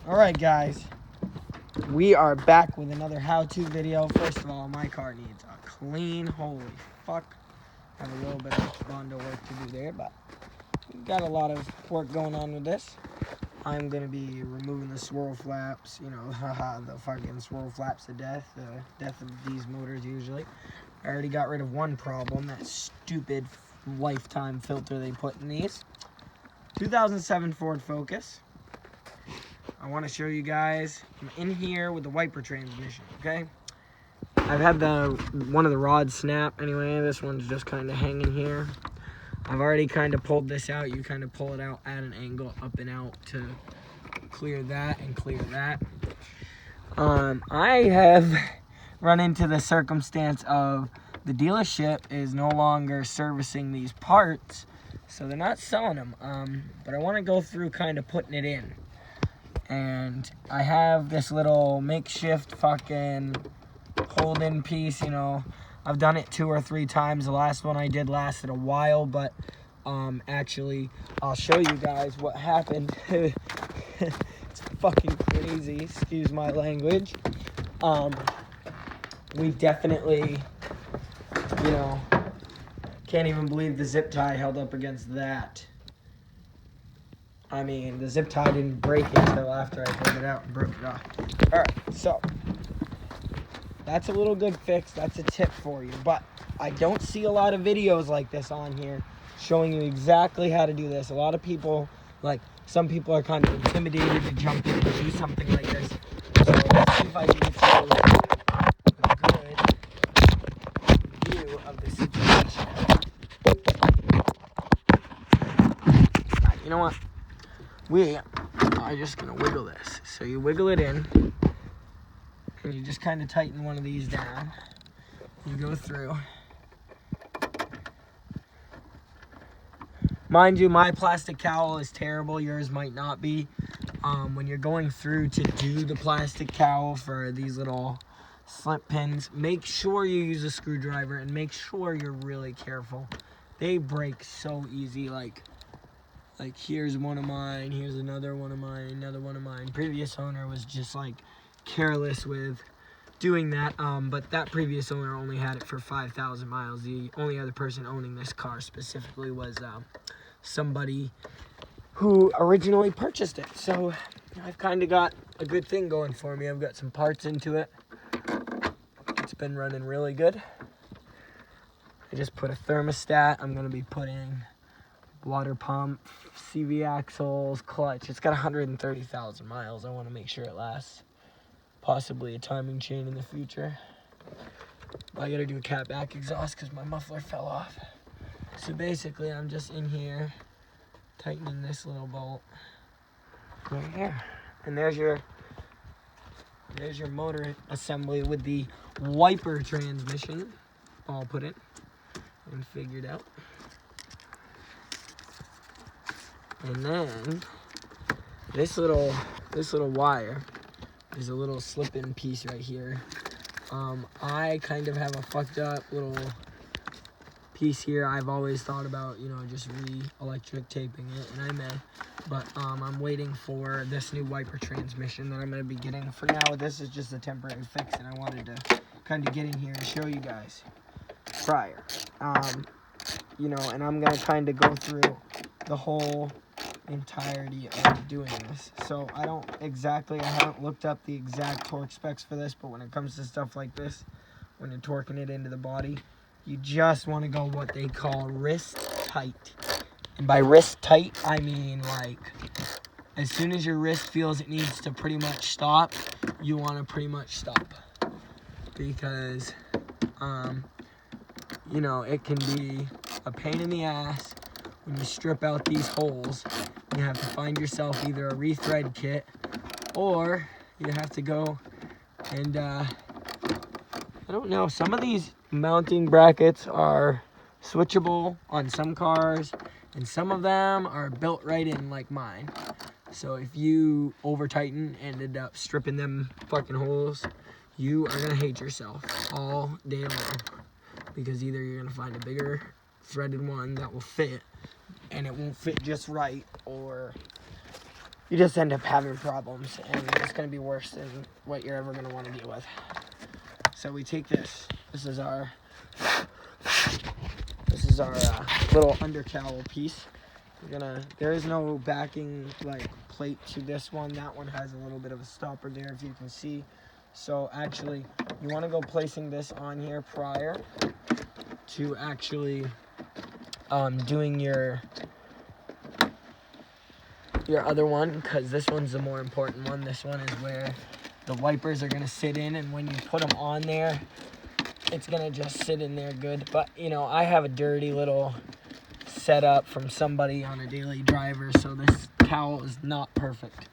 Alright guys, we are back with another how-to video. First of all, my car needs a clean, holy fuck. Have a little bit of Bondo work to do there, but we've got a lot of work going on with this. I'm going to be removing the swirl flaps, you know, haha, the fucking swirl flaps to death, the death of these motors usually. I already got rid of one problem, that stupid lifetime filter they put in these. 2007 Ford Focus. I want to show you guys. I'm in here with the wiper transmission, okay? I've had one of the rods snap. Anyway, this one's just kind of hanging here. I've already kind of pulled this out. You kind of pull it out at an angle, up and out, to clear that and clear that. I have run into the circumstance of the dealership is no longer servicing these parts, so they're not selling them. But I want to go through kind of putting it in. And I have this little makeshift fucking hold-in piece, you know. I've done it 2 or 3 times. The last one I did lasted a while, but actually, I'll show you guys what happened. It's fucking crazy, excuse my language. We definitely, you know, can't even believe the zip tie held up against that. I mean, the zip tie didn't break until after I pulled it out and broke it off. Alright, so that's a little good fix. That's a tip for you. But I don't see a lot of videos like this on here showing you exactly how to do this. A lot of people, like, some people are kind of intimidated to jump in and do something like this. So let's see if I can get you a good view of the situation. Alright, you know what? We are just going to wiggle this. So you wiggle it in, and you just kind of tighten one of these down. You go through. Mind you, my plastic cowl is terrible. Yours might not be. When you're going through to do the plastic cowl for these little slip pins, make sure you use a screwdriver and make sure you're really careful. They break so easy. Like here's one of mine, here's another one of mine, another one of mine. Previous owner was just like careless with doing that, but that previous owner only had it for 5,000 miles. The only other person owning this car specifically was somebody who originally purchased it. So I've kind of got a good thing going for me. I've got some parts into it. It's been running really good. I just put a thermostat. I'm going to be putting water pump, CV axles, clutch. It's got 130,000 miles. I want to make sure it lasts. Possibly a timing chain in the future. I got to do a cat back exhaust because my muffler fell off. So basically, I'm just in here tightening this little bolt right here. And there's your motor assembly with the wiper transmission all put in and figured out. And then this little wire is a little slip-in piece right here. I kind of have a fucked up little piece here. I've always thought about, you know, just electric taping it, and I may. But I'm waiting for this new wiper transmission that I'm going to be getting. For now, this is just a temporary fix, and I wanted to kind of get in here and show you guys prior. You know, and I'm going to kind of go through the whole entirety of doing this. So I haven't looked up the exact torque specs for this, but when it comes to stuff like this, when you're torquing it into the body, you just want to go what they call wrist tight. And by wrist tight, I mean like as soon as your wrist feels it needs to pretty much stop, you want to pretty much stop. Because you know, it can be a pain in the ass when you strip out these holes. You have to find yourself either a rethread kit, or you have to go and I don't know, some of these mounting brackets are switchable on some cars, and some of them are built right in like mine. So if you over tighten and end up stripping them fucking holes, you are gonna hate yourself all day long, because either you're gonna find a bigger threaded one that will fit and it won't fit just right, or you just end up having problems, and it's going to be worse than what you're ever going to want to deal with. So we take this. This is our little undercowl piece. There is no backing like plate to this one. That one has a little bit of a stopper there, if you can see. So actually, you want to go placing this on here prior to actually doing your other one, because this one's the more important one. This one is where the wipers are going to sit in, and when you put them on there, it's going to just sit in there good. But, you know, I have a dirty little setup from somebody on a daily driver, so this cowl is not perfect.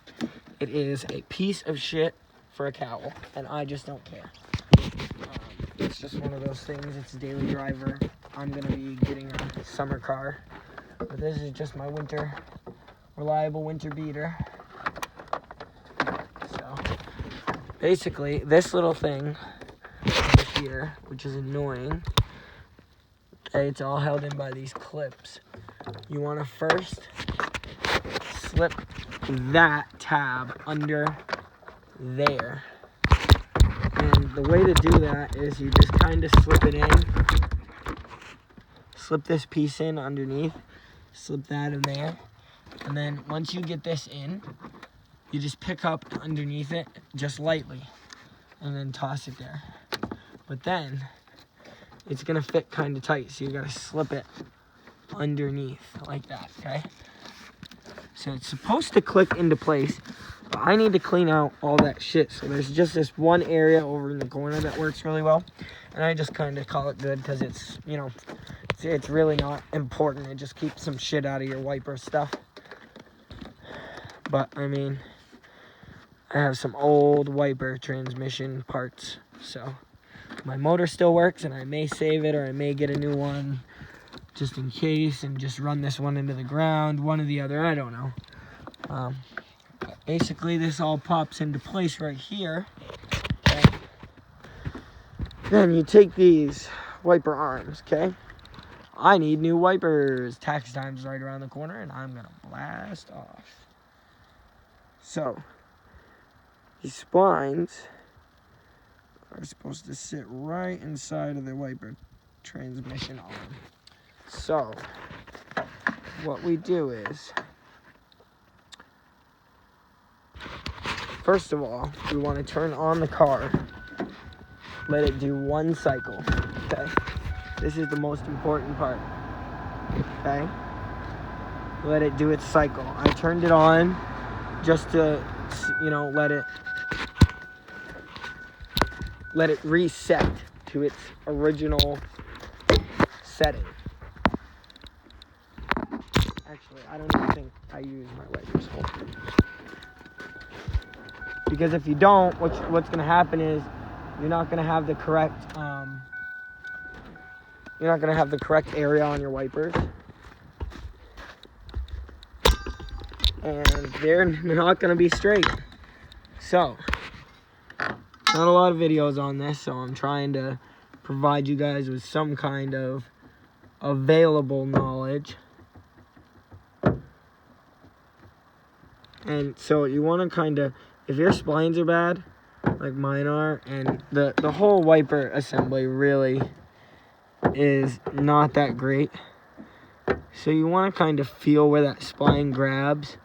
It is a piece of shit for a cowl, and I just don't care. It's just one of those things. It's a daily driver. I'm going to be getting a summer car, but this is just my reliable winter beater. So basically, this little thing over here, which is annoying, okay, it's all held in by these clips. You want to first slip that tab under there. And the way to do that is you just kind of slip it in. Slip this piece in underneath. Slip that in there. And then once you get this in, you just pick up underneath it just lightly. And then toss it there. But then it's going to fit kind of tight. So you got to slip it underneath like that, okay? So it's supposed to click into place. But I need to clean out all that shit. So there's just this one area over in the corner that works really well. And I just kind of call it good because it's, you know, it's really not important. It just keeps some shit out of your wiper stuff. But, I mean, I have some old wiper transmission parts. So my motor still works, and I may save it or I may get a new one just in case and just run this one into the ground, one or the other. I don't know. Basically, this all pops into place right here. Okay. Then you take these wiper arms, okay? I need new wipers. Tax time's right around the corner, and I'm going to blast off. So, these splines are supposed to sit right inside of the wiper transmission arm. So, what we do is, first of all, we want to turn on the car, let it do one cycle, okay? This is the most important part, okay? Let it do its cycle. I turned it on just to, you know, let it reset to its original setting. Actually, I don't even think I use my wipers whole. Because if you don't, what's going to happen is you're not going to have the correct area on your wipers, and they're not going to be straight. So, not a lot of videos on this, so I'm trying to provide you guys with some kind of available knowledge. And so you want to kind of, if your splines are bad, like mine are, and the whole wiper assembly really is not that great, so you want to kind of feel where that spline grabs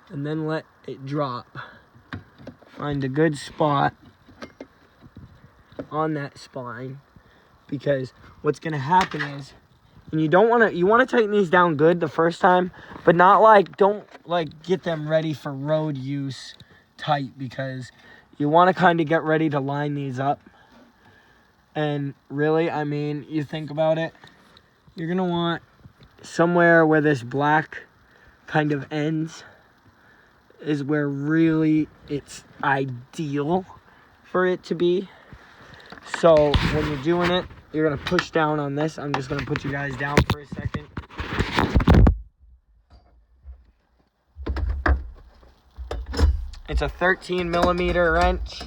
and then let it drop. Find a good spot on that spline, because what's going to happen is, and you want to tighten these down good the first time, but not like, don't like get them ready for road use tight, because you want to kind of get ready to line these up. And really, I mean, you think about it, you're going to want somewhere where this black kind of ends is where really it's ideal for it to be. So when you're doing it, you're going to push down on this. I'm just going to put you guys down for a second. It's a 13 millimeter wrench.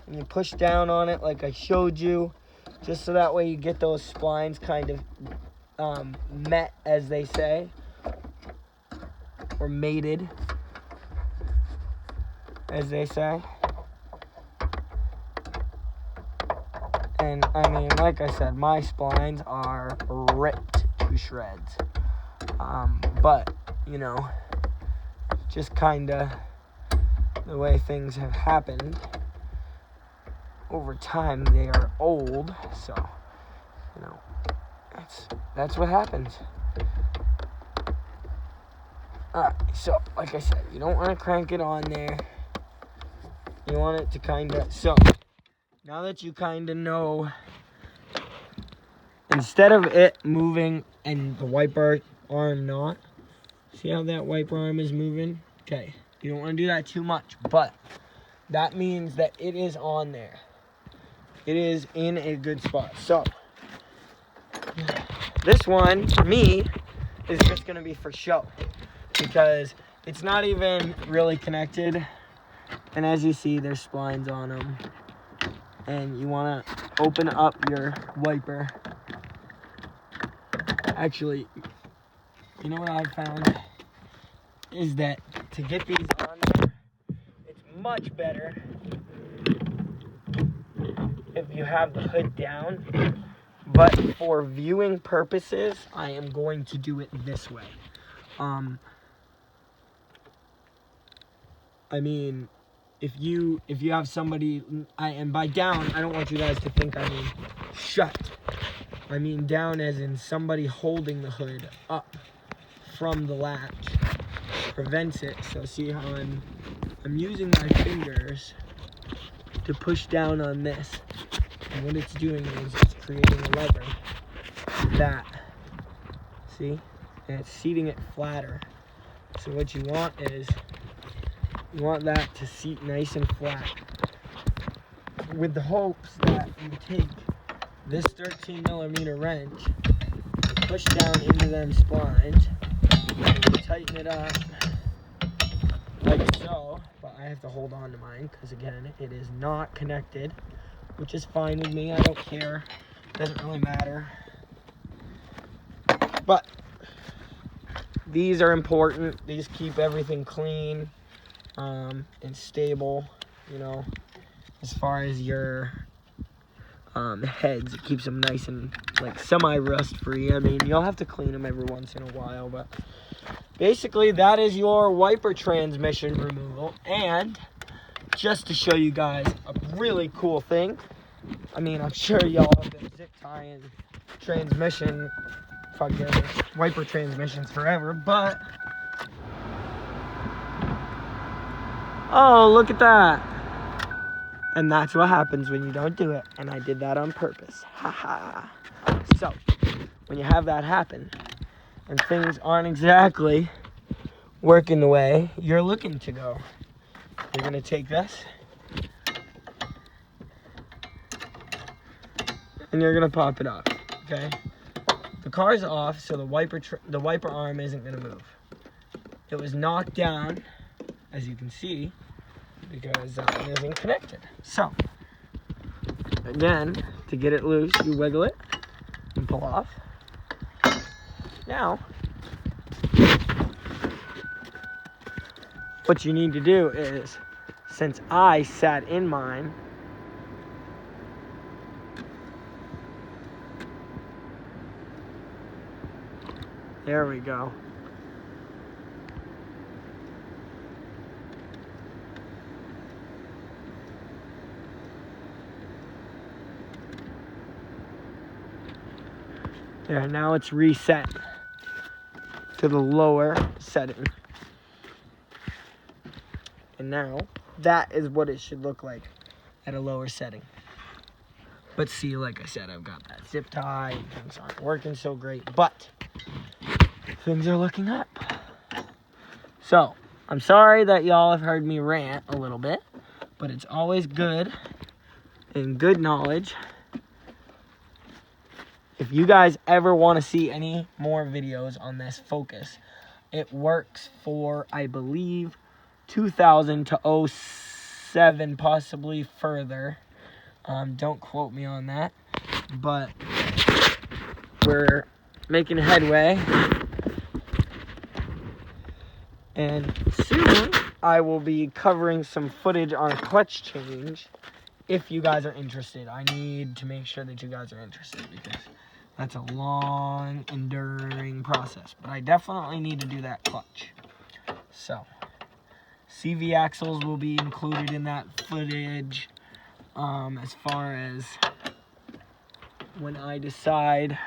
And you push down on it like I showed you, just so that way you get those splines kind of met, as they say. or mated, as they say. And I mean, like I said, my splines are ripped to shreds. But, you know, just kind of the way things have happened over time, they are old, so, you know, that's what happens. Alright, so, like I said, you don't want to crank it on there. You want it to kind of, so, now that you kind of know, instead of it moving and the wiper arm not, see how that wiper arm is moving? Okay, you don't want to do that too much, but that means that it is on there. It is in a good spot. So, this one, for me, is just going to be for show, because it's not even really connected. And as you see, there's splines on them. And you want to open up your wiper. Actually, you know what I've found? Is that to get these on there, it's much better if you have the hood down. But for viewing purposes, I am going to do it this way. I mean, if you have somebody, and by down, I don't want you guys to think I mean shut. I mean down as in somebody holding the hood up from the latch prevents it. So see how I'm using my fingers to push down on this, and what it's doing is it's creating a lever that, see, and it's seating it flatter. So what you want is, you want that to seat nice and flat, with the hopes that you take this 13mm wrench and push down into them splines and tighten it up like so. But I have to hold on to mine because, again, it is not connected, which is fine with me. I don't care. Doesn't really matter. But these are important. These keep everything clean and stable, you know, as far as your heads. It keeps them nice and like semi-rust free. I mean, you'll have to clean them every once in a while, but basically that is your wiper transmission removal. And just to show you guys a really cool thing, I mean, I'm sure y'all have been zip tying transmission, fucking wiper transmissions forever, but oh, look at that. And that's what happens when you don't do it. And I did that on purpose. Haha. So, when you have that happen, and things aren't exactly working the way you're looking to go, you're going to take this, and you're going to pop it off, okay? The car's off, so the wiper arm isn't going to move. It was knocked down, as you can see, because that one isn't connected. So, again, to get it loose, you wiggle it and pull off. Now, what you need to do is, since I sat in mine, there we go. There, now it's reset to the lower setting. And now, that is what it should look like at a lower setting. But see, like I said, I've got that zip tie, and things aren't working so great, but things are looking up. So, I'm sorry that y'all have heard me rant a little bit, but it's always good and good knowledge. If you guys ever want to see any more videos on this Focus, it works for, I believe, 2000 to 07, possibly further. Don't quote me on that, but we're making headway. And soon, I will be covering some footage on a clutch change. If you guys are interested, I need to make sure that you guys are interested because that's a long, enduring process. But I definitely need to do that clutch. So, CV axles will be included in that footage. As far as when I decide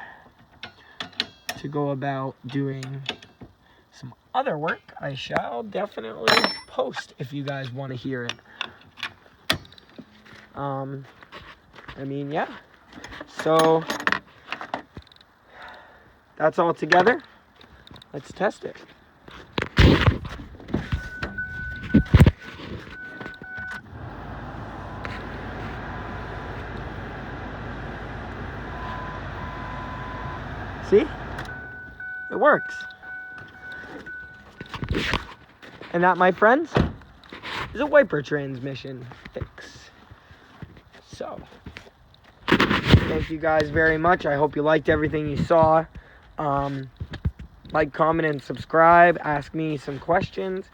to go about doing some other work, I shall definitely post if you guys want to hear it. I mean, yeah. So, that's all together. Let's test it. See? It works. And that, my friends, is a wiper transmission fix. So, thank you guys very much. I hope you liked everything you saw. Like, comment, and subscribe. Ask me some questions.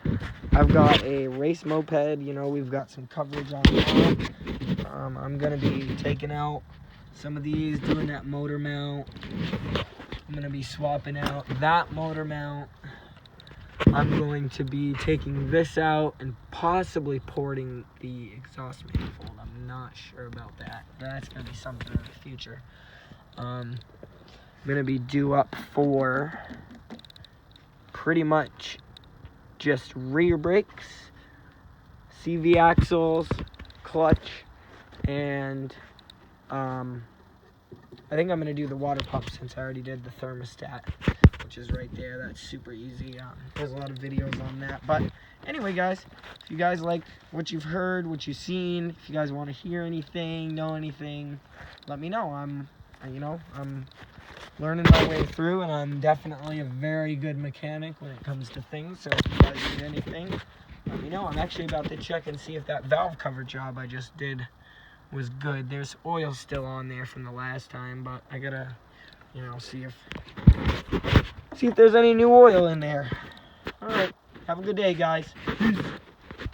I've got a race moped. You know, we've got some coverage on that. I'm going to be taking out some of these, doing that motor mount. I'm going to be swapping out that motor mount. I'm going to be taking this out and possibly porting the exhaust manifold. I'm not sure about that. That's going to be something in the future. I'm going to be due up for pretty much just rear brakes, CV axles, clutch, and I think I'm going to do the water pump since I already did the thermostat, which is right there. That's super easy. There's a lot of videos on that. But anyway, guys, if you guys like what you've heard, what you've seen, if you guys want to hear anything, know anything, let me know. I'm learning my way through, and I'm definitely a very good mechanic when it comes to things. So if you guys need anything, let me know. I'm actually about to check and see if that valve cover job I just did was good. There's oil still on there from the last time, but I gotta, see if there's any new oil in there. All right, have a good day, guys. Peace.